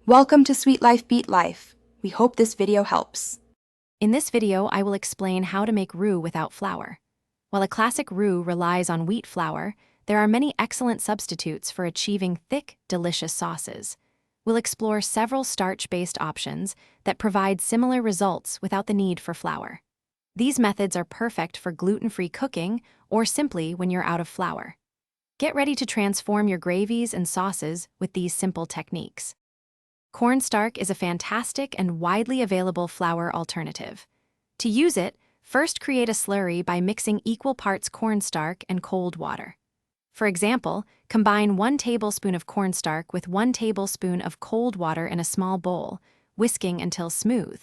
Welcome to Sweet Life Beat Life. We hope this video helps. In this video, I will explain how to make roux without flour. While a classic roux relies on wheat flour, there are many excellent substitutes for achieving thick, delicious sauces. We'll explore several starch-based options that provide similar results without the need for flour. These methods are perfect for gluten-free cooking or simply when you're out of flour. Get ready to transform your gravies and sauces with these simple techniques. Cornstarch is a fantastic and widely available flour alternative. To use it, first create a slurry by mixing equal parts cornstarch and cold water. For example, combine 1 tablespoon of cornstarch with 1 tablespoon of cold water in a small bowl, whisking until smooth.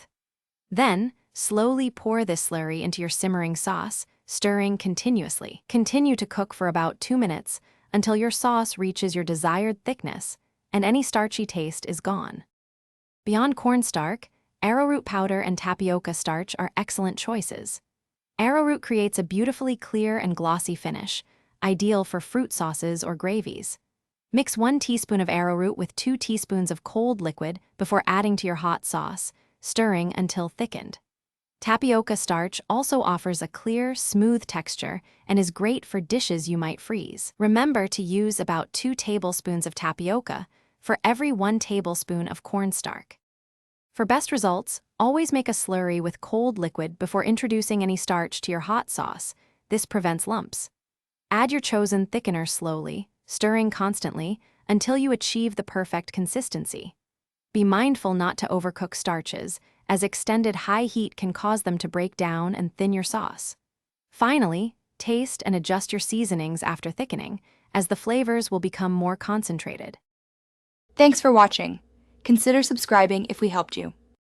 Then, slowly pour this slurry into your simmering sauce, stirring continuously. Continue to cook for about 2 minutes until your sauce reaches your desired thickness and any starchy taste is gone. Beyond cornstarch, arrowroot powder and tapioca starch are excellent choices. Arrowroot creates a beautifully clear and glossy finish, ideal for fruit sauces or gravies. Mix 1 teaspoon of arrowroot with 2 teaspoons of cold liquid before adding to your hot sauce, stirring until thickened. Tapioca starch also offers a clear, smooth texture and is great for dishes you might freeze. Remember to use about 2 tablespoons of tapioca for every 1 tablespoon of cornstarch. For best results, always make a slurry with cold liquid before introducing any starch to your hot sauce. This prevents lumps. Add your chosen thickener slowly, stirring constantly until you achieve the perfect consistency. Be mindful not to overcook starches, as extended high heat can cause them to break down and thin your sauce. Finally, taste and adjust your seasonings after thickening, as the flavors will become more concentrated. Thanks for watching. Consider subscribing if we helped you.